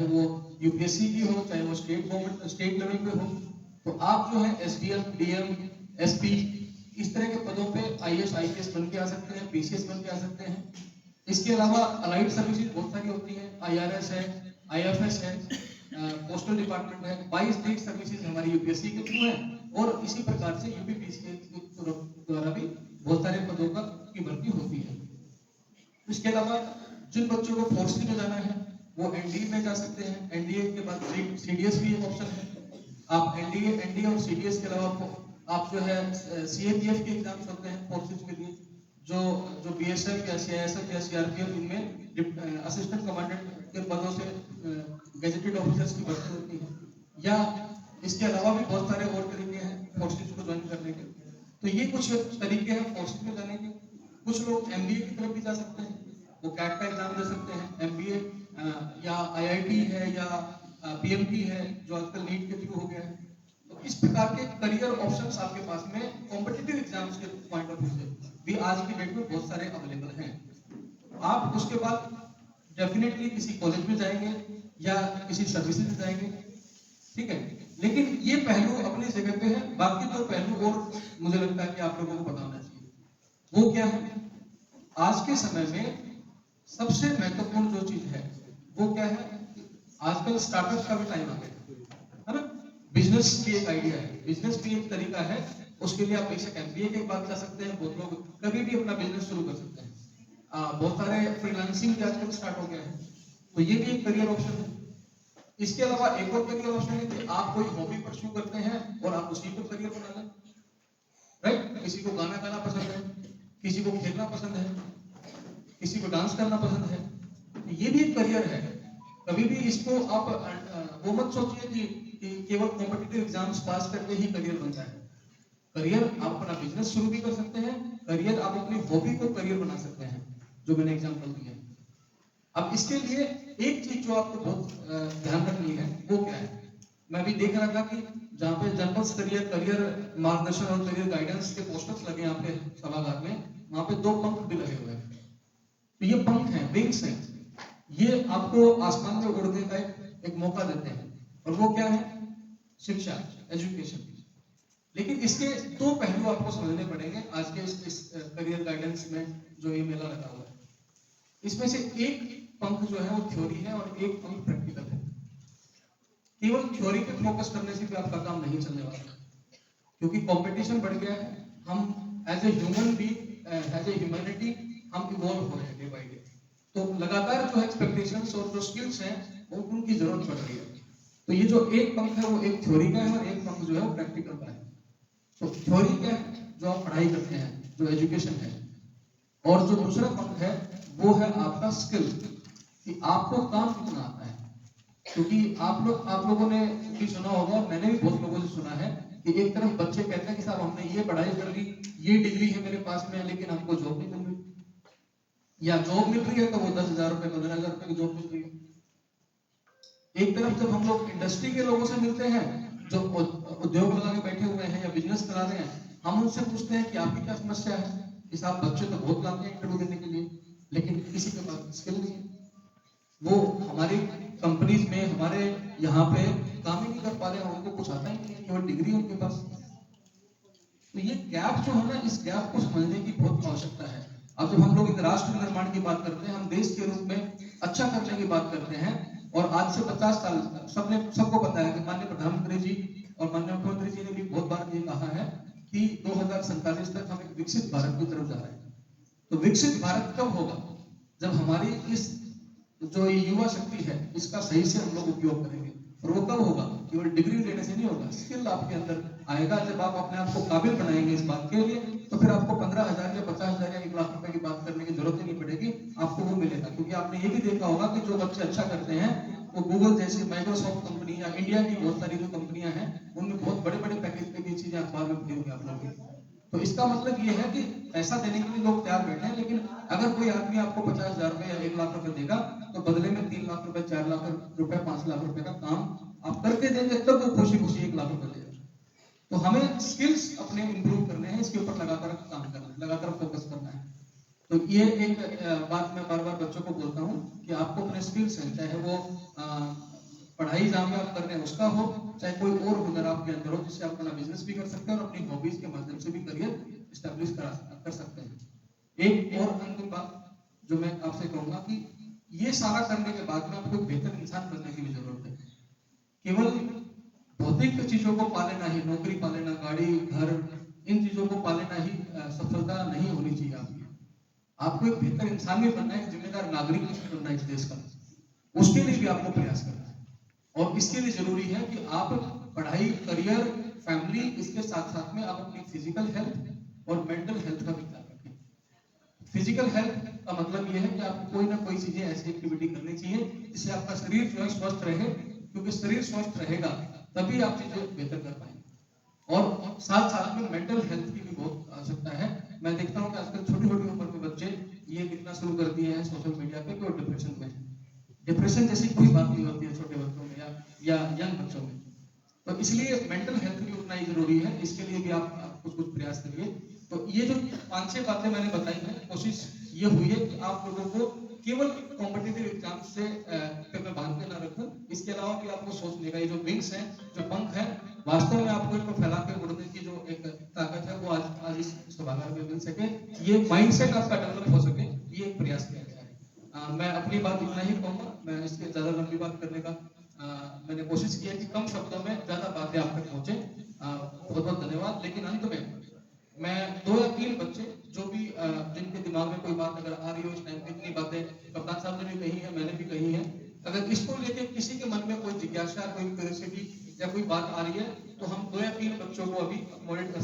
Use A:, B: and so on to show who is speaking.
A: चाहे वो यूपीएससी की हो, चाहे वो स्टेट लेवल पे हो, तो आप जो है एसडीएम, डीएम, एसपी इस तरह के पदों पे आईएएस, आईपीएस बन के आ सकते हैं, पीसीएस बन के आ सकते हैं। इसके अलावा अलाइड सर्विसेज बहुत सारी होती हैं, आईआरएस है, आईएफएस है, पोस्टल डिपार्टमेंट है, 22 स्टेट सर्विसेज हमारी यूपीएससी के थ्रू है, और इसी प्रकार से यूपीपीसीएस के द्वारा भी बहुत सारे पदों की भर्ती होती है। इसके अलावा जिन बच्चों को फोर्सेज में जाना है वो एनडीए में जा सकते हैं। एनडीए के बाद सीडीएस भी एक ऑप्शन है। आप एनडीए और सीडीएस के अलावा आप जो है सीएपीएफ के एग्जाम्स होते हैं फोर्सेज के लिए, जो बीएसएफ या सीआईएसएफ या सीआरपीएफ, इनमें असिस्टेंट कमांडेंट के पदों से गैजेटेड ऑफिसर्स की भर्ती होती है। या इसके अलावा भी बहुत सारे और तरीके हैं फोर्सेज को ज्वाइन करने के। तो ये कुछ तरीके हैं फोर्सेज में जाने के। कुछ लोग एमबीए की तरफ भी जा सकते हैं, वो कैट का एग्जाम दे सकते हैं। एमबीए या आईआईटी है या पीएमटी है जो आजकल नीट के थ्रू हो गया है। तो इस प्रकार के करियर ऑप्शंस आपके पास में कॉम्पिटिटिव एग्जाम्स के पॉइंट ऑफ व्यू से भी आज की डेट में बहुत सारे अवेलेबल हैं। आप उसके बाद डेफिनेटली किसी कॉलेज में जाएंगे या किसी सर्विसेज में जाएंगे, ठीक है, लेकिन ये पहलू अपनी जगह पे है। बाकी तो पहलू और मुझे लगता है कि आप लोगों को पता होना चाहिए। वो क्या है? आज के समय में सबसे महत्वपूर्ण जो चीज है वो क्या है? आजकल स्टार्टअप का भी टाइम आ गया है ना। बिजनेस भी एक आइडिया है, बिजनेस भी एक तरीका है। उसके लिए आप बेशक एमबीए के बाद जा सकते हैं, बहुत लोग कभी भी अपना बिजनेस शुरू कर सकते हैं। बहुत सारे फ्रीलांसिंग भी आजकल स्टार्ट हो गया है, तो ये भी एक करियर ऑप्शन है। इसके अलावा एक और करियर ऑप्शन है कि आप कोई हॉबी परस्यू करते हैं और आप उसी को करियर बना लें, राइट। किसी को गाना गाना पसंद है, किसी को खेलना पसंद है, किसी को डांस करना पसंद है, ये भी एक करियर है। कभी भी इसको आप वो मत सोचिए कि केवल कॉम्पिटिटिव एग्जाम्स पास करके ही करियर बनता है। करियर आप अपना बिजनेस शुरू भी कर सकते हैं, करियर आप अपनी हॉबी को करियर बना सकते हैं, जो मैंने एग्जांपल दिया। अब इसके लिए एक चीज जो आपको बहुत ध्यान रखनी है वो क्या है? मैं भी देख रहा था कि जहाँ पे जनरल स्तरीय करियर मार्गदर्शन और करियर गाइडेंस के पोस्टर्स लगे यहाँ पे सभागार में, वहां पे 2 पंख भी लगे हुए हैं। तो ये पंख हैं, विंग्स हैं, ये आपको आसमान में उड़ने का एक मौका देते हैं। और वो क्या है? शिक्षा, एजुकेशन। लेकिन इसके 2 पहलू आपको समझने पड़ेंगे आज के इस करियर गाइडेंस में जो ये मेला लगा हुआ है। इसमें से एक पंख जो है वो थ्योरी है और एक पंख प्रैक्टिकल है। केवल थ्योरी पे फोकस करने से भी आपका काम नहीं चलने वाला, क्योंकि कंपटीशन बढ़ गया है। हम as a human being, as a humanity हम इवॉल्व हो रहे हैं डे बाय डे। तो लगातार जो एक्सपेक्टेशंस और जो स्किल्स हैं वो उनकी जरूरत पड़ रही है। तो ये जो एक पंख है वो एक थ्योरी का है और एक पंख जो है वो प्रैक्टिकल का है। तो थ्योरी क्या है? जो आप पढ़ाई करते हैं, जो एजुकेशन है। और जो दूसरा पंख है वो है आपका स्किल, कि आपको काम कितना आता है। क्योंकि आप लोगों ने भी सुना होगा, मैंने भी बहुत लोगों से सुना है कि एक तरफ बच्चे कहते हैं कि साहब हमने ये पढ़ाई कर ली, ये डिग्री है मेरे पास में, लेकिन हमको जॉब नहीं मिल रही, या जॉब मिल रही है तो वो 10,000 रुपए 15,000 रुपए की जॉब मिल रही है। एक तरफ जब हम लोग इंडस्ट्री के लोगों से मिलते हैं जो उद्योग लगा के बैठे हुए हैं या बिजनेस चला रहे हैं, हम उनसे पूछते हैं कि आपकी क्या समस्या है। कि साहब बच्चे तो बहुत लाते हैं इंटरव्यू देने के लिए, लेकिन किसी के पास स्किल नहीं है, वो हमारी कंपनीज में हमारे यहाँ पे काम ही नहीं कर पा रहे हैं, उनको कुछ आता ही नहीं है, केवल डिग्री उनके पास। तो ये गैप जो है ना, इस गैप को समझने की बहुत आवश्यकता है। अब जब हम लोग एक राष्ट्र निर्माण की बात करते हैं, हम देश के रूप में अच्छा करने की बात करते हैं, और आज से 50 साल सबको पता है कि माननीय प्रधानमंत्री जी और माननीय मुख्यमंत्री जी ने भी बहुत बार ये कहा है कि 2047 तक हम एक विकसित भारत की तरफ जा रहे हैं। तो विकसित भारत कब होगा? जब हमारी इस जो ये युवा शक्ति है इसका सही से हम लोग उपयोग करेंगे। और वो कब होगा? केवल डिग्री लेने से नहीं होगा, स्किल आपके अंदर आएगा। जब आप अपने आप को काबिल बनाएंगे इस बात के लिए, तो फिर आपको 15,000 या 50,000 या 1 लाख रुपए की बात करने की जरूरत ही नहीं पड़ेगी, आपको वो मिलेगा। क्योंकि आपने ये भी देखा होगा कि जो बच्चे अच्छा करते हैं वो गूगल जैसी, माइक्रोसॉफ्ट कंपनी या इंडिया की बहुत सारी जो कंपनियां हैं उनमें बहुत बड़े बड़े पैकेज पे ये चीजें अखबार में पढ़ी होंगी आप लोगों की। तो इसका मतलब ये है कि पैसा देने के लिए लोग तैयार बैठे हैं, लेकिन अगर कोई आदमी आपको 50,000 रुपए या 1 लाख रुपए देगा तो बदले में 3 लाख रुपए, 4 लाख रुपए, 5 लाख रुपए का काम आप करके देंगे, तब वो खुशी खुशी 1 लाख रुपए देगा। तो हमें स्किल्स अपने इंप्रूव करने हैं, इसके ऊपर लगातार काम करना है, लगातार फोकस करना है। तो ये एक बात मैं बार बार बच्चों को बोलता हूँ कि आपको अपने स्किल्स हैं, चाहे वो पढ़ाई जहाँ पे आप कर रहे हैं उसका हो, चाहे कोई और हुनर आपके अंदर हो जिससे आप अपना बिजनेस भी कर सकते हैं और अपनी हॉबीज के माध्यम से भी करियर स्टैब्लिश कर सकते हैं। एक और अंतिम बात जो मैं आपसे कहूंगा कि ये सारा करने के बाद में आपको एक बेहतर इंसान बनने की भी जरूरत है। केवल भौतिक चीजों को पा लेना ही, नौकरी पा लेना, गाड़ी, घर, इन चीजों को पा लेना ही सफलता नहीं होनी चाहिए आपकी। आपको एक बेहतर इंसान भी बनना है, जिम्मेदार नागरिक भी बनना है इस देश का। उसके लिए भी आपको प्रयास करना है और इसके लिए जरूरी है कि आप पढ़ाई, करियर, फैमिली, इसके साथ साथ में आप अपनी फिजिकल हेल्थ और मेंटल हेल्थ का भी ख्याल रखें। फिजिकल हेल्थ का मतलब यह है कि आपको कोई ना कोई चीजें ऐसी एक्टिविटी करनी चाहिए जिससे आपका शरीर जो है स्वस्थ रहे, क्योंकि शरीर स्वस्थ रहेगा तभी आप चीजें बेहतर कर पाएंगे। और साथ साथ में मेंटल हेल्थ की भी बहुत आवश्यकता है। मैं देखता हूँ कि आजकल छोटी छोटी उम्र में बच्चे ये लिखना शुरू कर दिए हैं सोशल मीडिया पे कि वो डिप्रेशन में है। डिप्रेशन जैसी कोई बात नहीं होती है छोटे बच्चों में या यंग बच्चों में। तो इसलिए मेंटल हेल्थ भी उतना ही जरूरी है, इसके लिए भी आप कुछ कुछ प्रयास करिए। तो ये जो 5-6 बातें मैंने बताई हैं, कोशिश ये हुई है कि आप लोगों को केवल कॉम्पिटिटिव एग्जाम से पे मैं बांध के ना रखूं, इसके अलावा भी आपको सोचने का, ये जो विंग्स हैं, जो पंख है, वास्तव में आपको इनको फैला के उड़ने की जो एक ताकत है वो आज इस सभागार में मिल सके, ये माइंडसेट आपका डेवलप हो सके, ये एक प्रयास किया गया है। मैं अपनी बात इतना ही कहूंगा, मैं इसके ज्यादा लंबी बात करने का मैंने कोशिश की है कि कम शब्दों में ज्यादा बातें आप तक पहुंचे। बहुत बहुत धन्यवाद। लेकिन अंत में मैं 2 या 3 बच्चे जो भी जिनके दिमाग में कोई बात अगर आ रही हो, इस टाइम पे इतनी बातें कप्तान साहब ने भी कही है, मैंने भी कही है, अगर इसको लेके किसी के मन में कोई जिज्ञासा, कोई क्यूरियोसिटी या कोई बात आ रही है तो हम 2 या 3 बच्चों को अभी मॉनिटर कर सकते हैं।